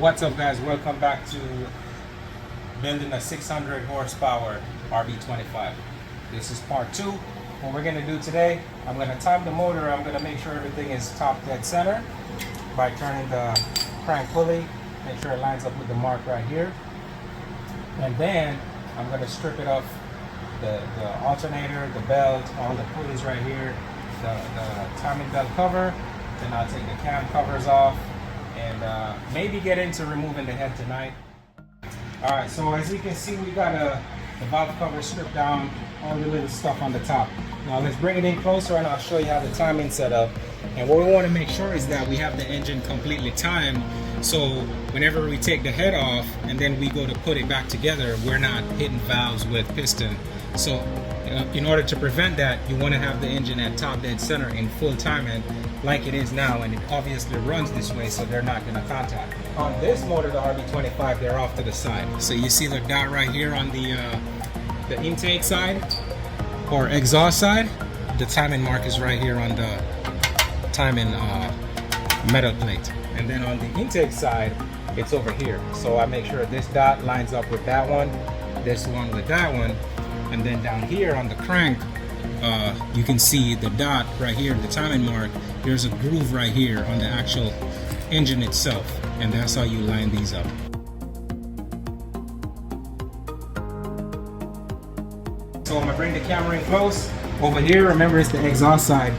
What's up, guys? Welcome back to building a 600 horsepower RB25. This is part 2. What we're going to do today, I'm going to time the motor. I'm going to make sure everything is top dead center by turning the crank pulley, make sure it lines up with the mark right here. And then I'm going to strip it off the alternator, the belt, all the pulleys right here, the timing belt cover. Then I'll take the cam covers off and maybe get into removing the head tonight. Alright, so as you can see, we got the valve cover stripped down, all the little stuff on the top. Now let's bring it in closer and I'll show you how the timing set up. And what we want to make sure is that we have the engine completely timed, so whenever we take the head off and then we go to put it back together, we're not hitting valves with piston. So in order to prevent that, you want to have the engine at top dead center in full timing like it is now, and it obviously runs this way, so they're not going to contact. On this motor, the RB25, they're off to the side. So you see the dot right here on the intake side or exhaust side. The timing mark is right here on the timing metal plate, and then on the intake side, it's over here. So I make sure this dot lines up with that one, this one with that one, and then down here on the crank, you can see the dot right here, the timing mark. There's a groove right here on the actual engine itself, and that's how you line these up. So I'm gonna bring the camera in close. Over here, remember, it's the exhaust side.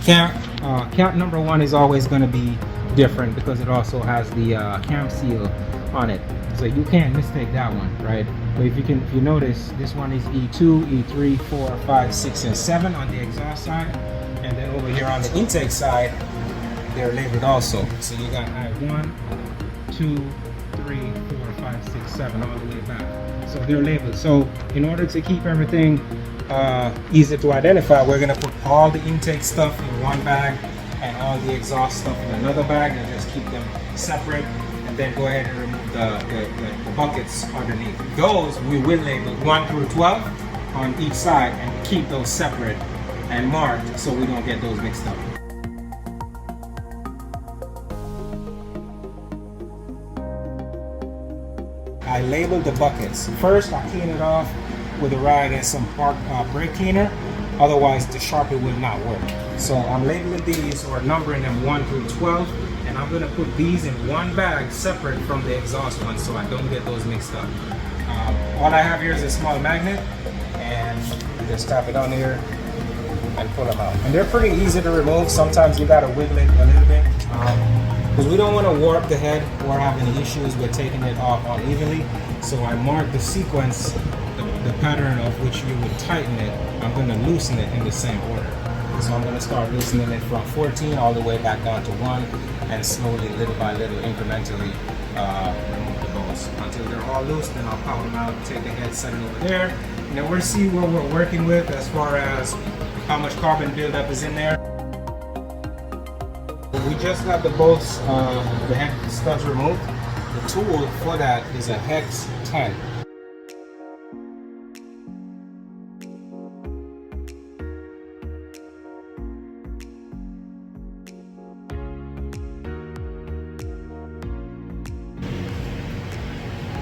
Cam number 1 is always going to be different because it also has the cam seal on it, so you can't mistake that one, right? But if you notice, this one is E2, E3, 4, 5, 6, and 7 on the exhaust side, and then over here on the intake side, they're labeled also. So you got I1, 2, 3, 4, 5, 6, 7 all the way back. So they're labeled. So in order to keep everything easy to identify, we're going to put all the intake stuff in one bag and all the exhaust stuff in another bag, and just keep them separate, and then go ahead and remove the buckets underneath. Those we will label 1 through 12 on each side and keep those separate and marked so we don't get those mixed up. I labeled the buckets. First, I clean it off with a rag and some brake cleaner, otherwise the Sharpie will not work. So I'm labeling these, or numbering them 1 through 12, and I'm going to put these in one bag separate from the exhaust one so I don't get those mixed up. All I have here is a small magnet, and just tap it on here and pull them out. And they're pretty easy to remove. Sometimes you got to wiggle it a little bit because we don't want to warp the head or have any issues with taking it off unevenly. So I mark the sequence, the pattern of which you would tighten it. I'm going to loosen it in the same order. So I'm going to start loosening it from 14 all the way back down to 1, and slowly, little by little, incrementally remove the bolts until they're all loose. Then I'll pop them out, take the head, set it over there, and then we'll see what we're working with as far as how much carbon buildup is in there. We just have the bolts, the head studs removed. The tool for that is a hex 10.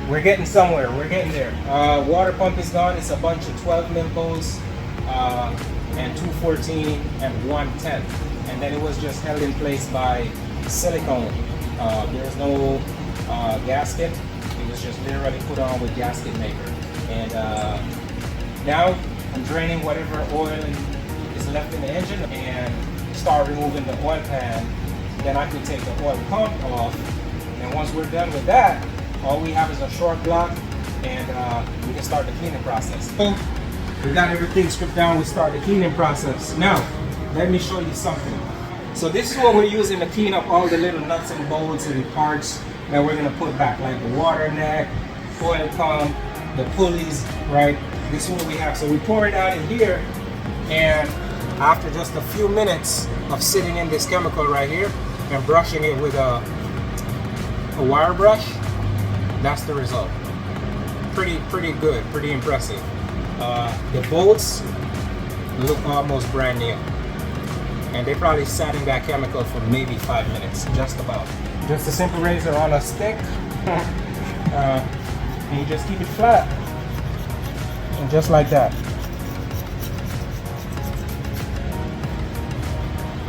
We're getting somewhere, we're getting there. Water pump is gone. It's a bunch of 12 mil bolts and 214 and 110. And then it was just held in place by silicone. There's no gasket. It was just literally put on with gasket maker. And now I'm draining whatever oil is left in the engine and start removing the oil pan. Then I can take the oil pump off. And once we're done with that, all we have is a short block, and we can start the cleaning process. So we got everything stripped down. We start the cleaning process. Now, let me show you something. So this is what we're using to clean up all the little nuts and bolts and parts that we're going to put back, like the water neck, oil pump, the pulleys, right? This is what we have. So we pour it out in here, and after just a few minutes of sitting in this chemical right here and brushing it with a wire brush, that's the result. Pretty good, pretty impressive. The bolts look almost brand new, and they probably sat in that chemical for maybe 5 minutes, just about. Just a simple razor on a stick. And you just keep it flat. And just like that.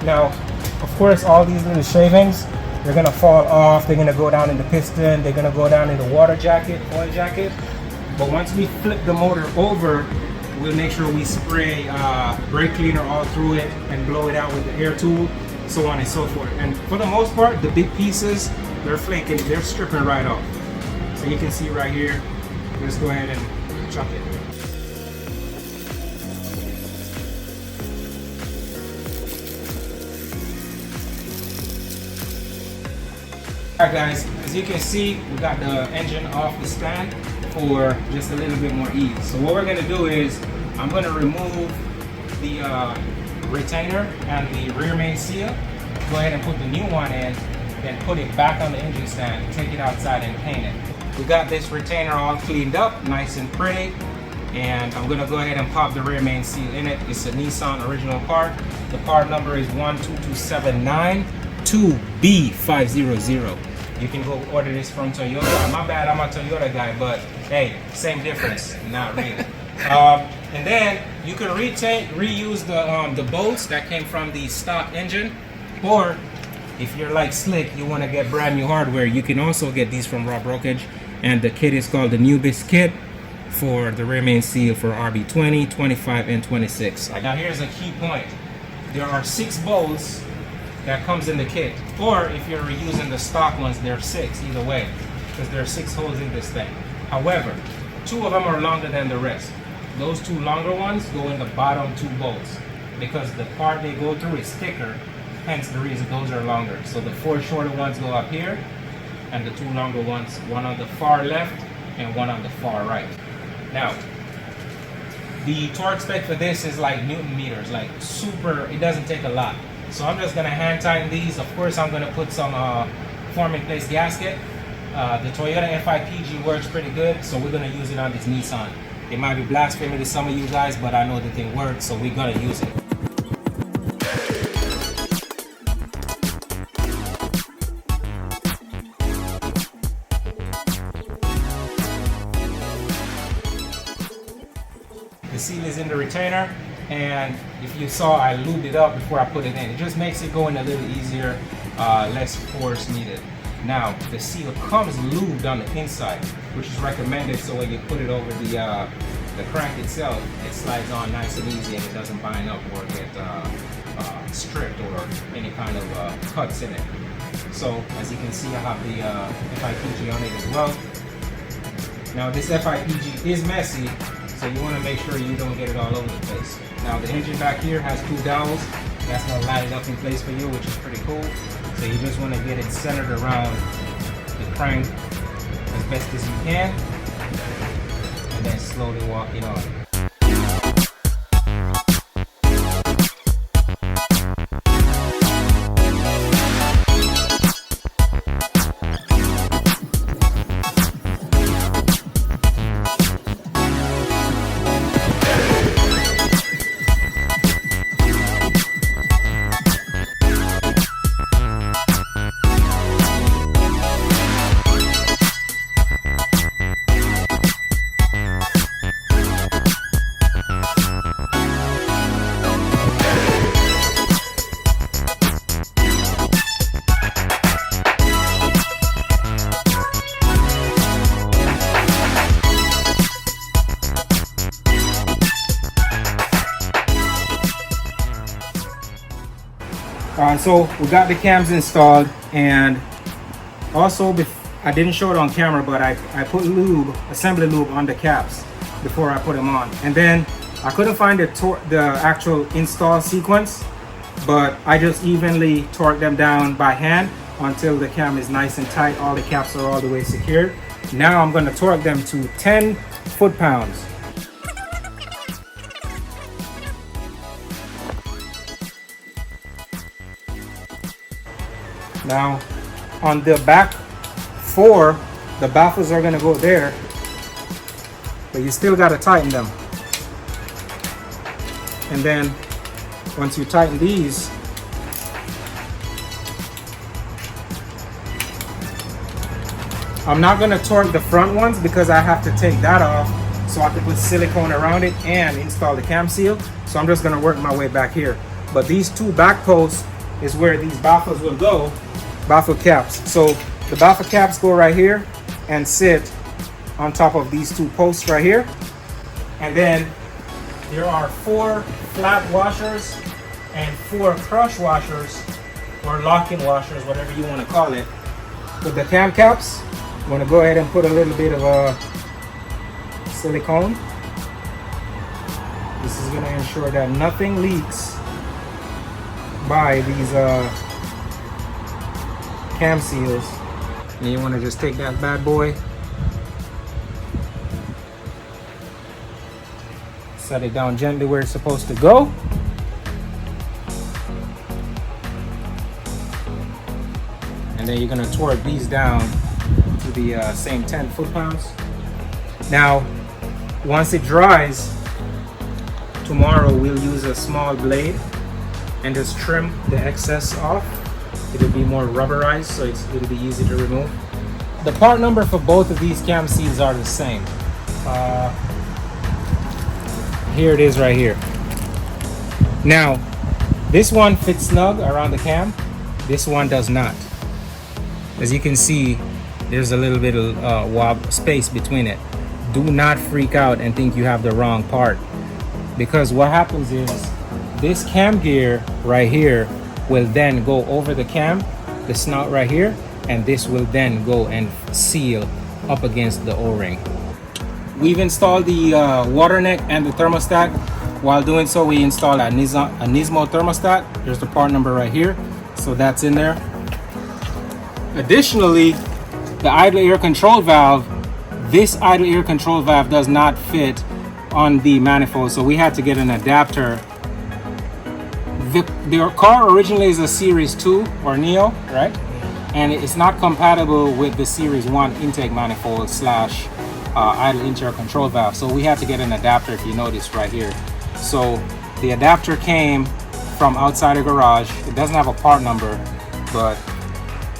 Now, of course, all these little shavings, they're gonna fall off, they're gonna go down in the piston, they're gonna go down in the water jacket, oil jacket. But once we flip the motor over, we'll make sure we spray brake cleaner all through it and blow it out with the air tool, so on and so forth. And for the most part, the big pieces, they're flaking, they're stripping right off. So you can see right here, let's go ahead and chuck it. Alright guys, as you can see, we got the engine off the stand for just a little bit more ease. So what we're going to do is, I'm going to remove the retainer and the rear main seal, go ahead and put the new one in, then put it back on the engine stand, take it outside and paint it. We got this retainer all cleaned up, nice and pretty, and I'm going to go ahead and pop the rear main seal in it. It's a Nissan original part. The part number is 12279 2B500. You can go order this from Toyota. My bad, I'm a Toyota guy, but hey, same difference. Not really. And then you can reuse the bolts that came from the stock engine, or if you're like slick, you want to get brand new hardware, you can also get these from Raw Brokerage. And the kit is called the Newbist kit for the rear main seal for RB20, 25, and 26. Now here's a key point. There are 6 bolts that comes in the kit, or if you're reusing the stock ones, there are 6 either way, because there are 6 holes in this thing. However, 2 of them are longer than the rest. Those 2 longer ones go in the bottom 2 bolts, because the part they go through is thicker, hence the reason those are longer. So the 4 shorter ones go up here, and the 2 longer ones, one on the far left and one on the far right. Now, the torque spec for this is like Newton meters, like super, it doesn't take a lot. So I'm just gonna hand tighten these. Of course, I'm gonna put some form in place gasket. The Toyota FIPG works pretty good, so we're gonna use it on this Nissan. It might be blasphemy to some of you guys, but I know the thing works, so we're gonna use it. The seal is in the retainer, and if you saw, I lubed it up before I put it in. It just makes it go in a little easier, less force needed. Now, the seal comes lubed on the inside, which is recommended, so when you put it over the crank itself, it slides on nice and easy and it doesn't bind up or get stripped or any kind of cuts in it. So, as you can see, I have the FIPG on it as well. Now, this FIPG is messy, so you want to make sure you don't get it all over the place. Now the engine back here has 2 dowels. That's going to line it up in place for you, which is pretty cool. So you just want to get it centered around the crank as best as you can, and then slowly walk it on. So we got the cams installed, and also I didn't show it on camera, but I put lube, assembly lube on the caps before I put them on. And then I couldn't find the actual install sequence, but I just evenly torqued them down by hand until the cam is nice and tight. All the caps are all the way secured. Now I'm going to torque them to 10 foot-pounds. Now on the back 4, the baffles are going to go there, but you still got to tighten them. And then once you tighten these, I'm not gonna torque the front ones because I have to take that off so I can put silicone around it and install the cam seal. So I'm just gonna work my way back here. But these two back posts is where these baffles will go, baffle caps. So the baffle caps go right here and sit on top of these two posts right here. And then there are 4 flat washers and 4 crush washers, or lock-in washers, whatever you want to call it. With the cam caps, I'm going to go ahead and put a little bit of silicone. This is going to ensure that nothing leaks by these cam seals. And you want to just take that bad boy, set it down gently where it's supposed to go. And then you're gonna torque these down to the same 10 foot-pounds. Now, once it dries, tomorrow we'll use a small blade and just trim the excess off. It'll be more rubberized, so it'll be easy to remove. The part number for both of these cam seals are the same. Here it is right here. Now, this one fits snug around the cam. This one does not. As you can see, there's a little bit of space between it. Do not freak out and think you have the wrong part, because what happens is this cam gear right here will then go over the cam, the snout right here, and this will then go and seal up against the O-ring. We've installed the water neck and the thermostat. While doing so, we installed a Nismo thermostat. There's the part number right here, so that's in there. Additionally, the idle air control valve, this idle air control valve does not fit on the manifold, so we had to get an adapter. The car originally is a Series 2 or Neo, right? And it's not compatible with the Series 1 intake manifold slash idle interior control valve. So we had to get an adapter, if you notice right here. So the adapter came from outside the garage. It doesn't have a part number, but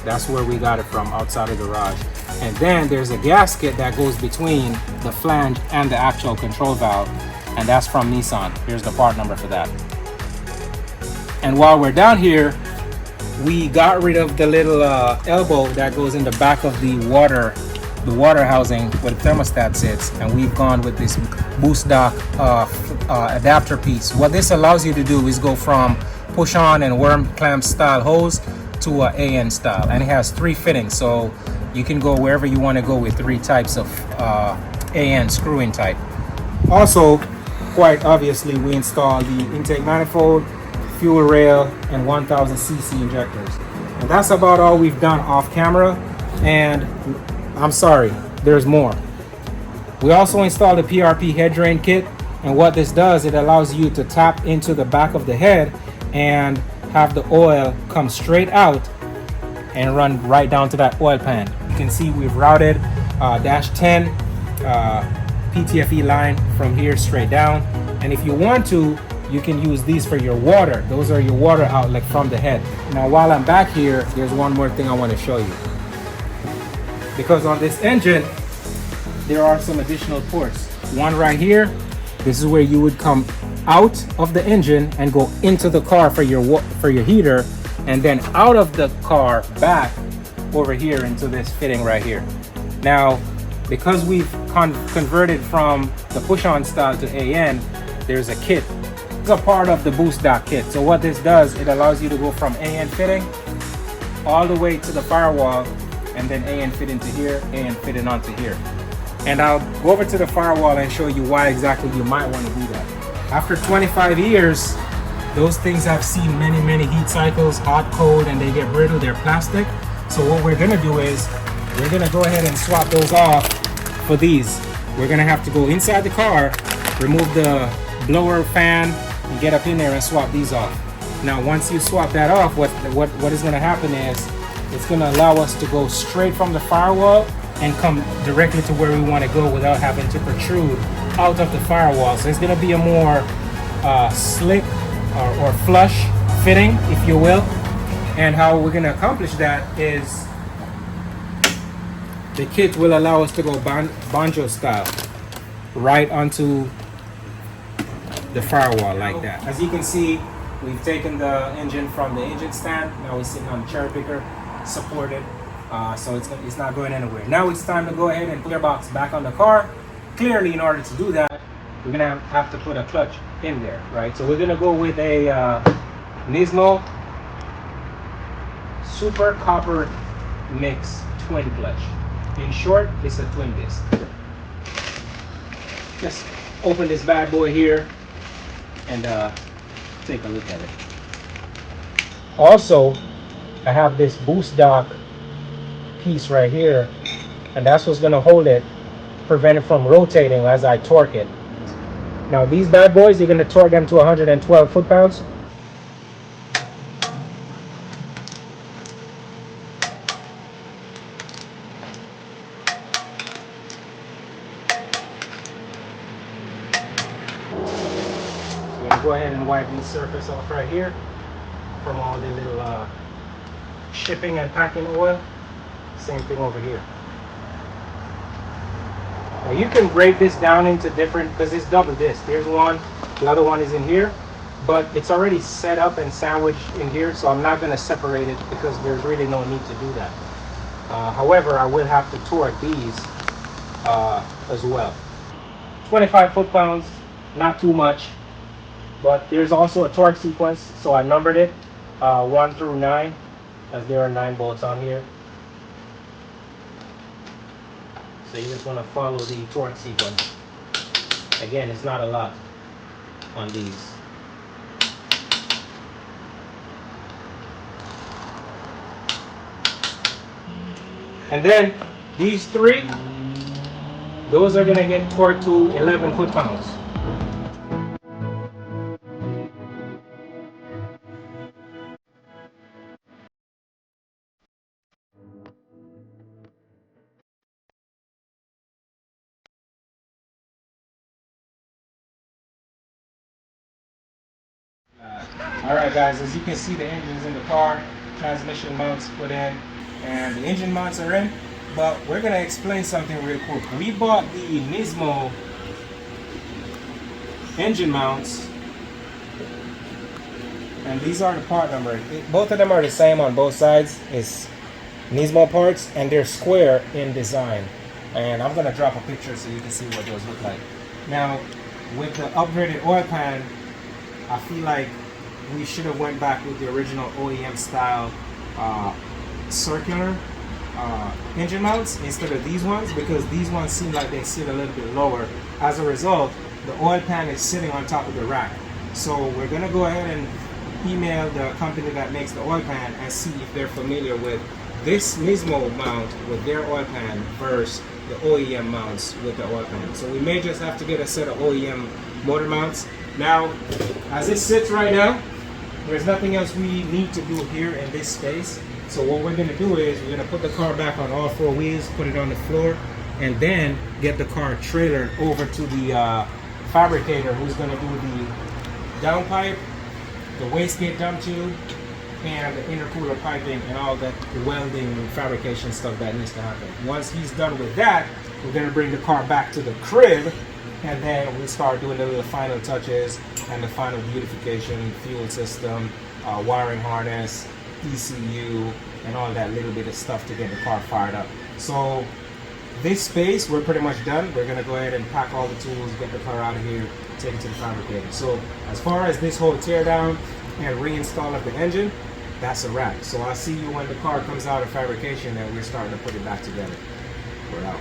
that's where we got it from, outside the garage. And then there's a gasket that goes between the flange and the actual control valve, and that's from Nissan. Here's the part number for that. And while we're down here, we got rid of the little elbow that goes in the back of the water housing where the thermostat sits, and we've gone with this boost dock adapter piece. What this allows you to do is go from push on and worm clamp style hose to a AN style, and it has 3 fittings, so you can go wherever you want to go with 3 types of AN screw-in type. Also, quite obviously, we installed the intake manifold, fuel rail, and 1000cc injectors. And that's about all we've done off camera, and I'm sorry, there's more. We also installed a PRP head drain kit, and what this does, it allows you to tap into the back of the head and have the oil come straight out and run right down to that oil pan. You can see we've routed dash 10 PTFE line from here straight down, and if you want to, you can use these for your water. Those are your water outlet from the head. Now while I'm back here, there's one more thing I want to show you, because on this engine there are some additional ports. One right here, this is where you would come out of the engine and go into the car for your heater, and then out of the car back over here into this fitting right here. Now, because we've converted from the push-on style to AN, there's a kit. It's a part of the boost dock kit. So what this does, it allows you to go from AN fitting all the way to the firewall, and then AN fit into here, AN fitting onto here. And I'll go over to the firewall and show you why exactly you might want to do that. After 25 years, those things have seen many heat cycles, hot, cold, and they get brittle, they're plastic. So what we're gonna do is, we're gonna go ahead and swap those off for these. We're gonna have to go inside the car, remove the blower fan, and get up in there and swap these off. Now, once you swap that off, what is gonna happen is, it's gonna allow us to go straight from the firewall and come directly to where we want to go without having to protrude out of the firewall. So it's going to be a more slick or flush fitting, if you will. And how we're going to accomplish that is the kit will allow us to go banjo style right onto the firewall like that. As you can see, we've taken the engine from the engine stand. Now we're sitting on the cherry picker, supported, so it's not going anywhere. Now it's time to go ahead and clear box back on the car. Clearly, in order to do that, we're gonna have to put a clutch in there, right? So we're gonna go with a Nismo Super Copper Mix twin clutch. In short, it's a twin disc. Just open this bad boy here and take a look at it. Also, I have this boost dock piece right here, and that's what's going to hold it, prevent it from rotating as I torque it. Now these bad boys, you're going to torque them to 112 foot-pounds. Go ahead and wipe this surface off right here from all the little shipping and packing oil. Same thing over here. Now you can break this down into different, because it's double disc. Here's one, the other one is in here, but it's already set up and sandwiched in here, so I'm not going to separate it because there's really no need to do that. However, I will have to torque these as well. 25 foot-pounds, not too much. But there's also a torque sequence, so I numbered it 1 through 9, as there are 9 bolts on here. So you just want to follow the torque sequence. Again, it's not a lot on these. And then these 3, those are going to get torqued to 11 foot-pounds. Alright guys, as you can see, the engine's in the car, transmission mounts put in, and the engine mounts are in, but we're going to explain something real quick. We bought the Nismo engine mounts, and these are the part number. Both of them are the same on both sides. It's Nismo parts, and they're square in design. And I'm going to drop a picture so you can see what those look like. Now, with the upgraded oil pan, I feel like we should have went back with the original OEM style circular engine mounts instead of these ones, because these ones seem like they sit a little bit lower. As a result, the oil pan is sitting on top of the rack. So we're going to go ahead and email the company that makes the oil pan and see if they're familiar with this Nismo mount with their oil pan versus the OEM mounts with the oil pan. So we may just have to get a set of OEM motor mounts. Now, as it sits right now, there's nothing else we need to do here in this space. So what we're going to do is we're going to put the car back on all 4 wheels, put it on the floor, and then get the car trailered over to the fabricator, who's going to do the downpipe, the wastegate dump tube, and the intercooler piping and all that welding and fabrication stuff that needs to happen. Once he's done with that, we're going to bring the car back to the crib, and then we'll start doing the little final touches and the final beautification, fuel system, wiring harness, ECU, and all that little bit of stuff to get the car fired up. So this space, we're pretty much done. We're gonna go ahead and pack all the tools, get the car out of here, take it to the fabricator. So as far as this whole tear down and reinstall of the engine, that's a wrap. So I'll see you when the car comes out of fabrication and we're starting to put it back together. We're out.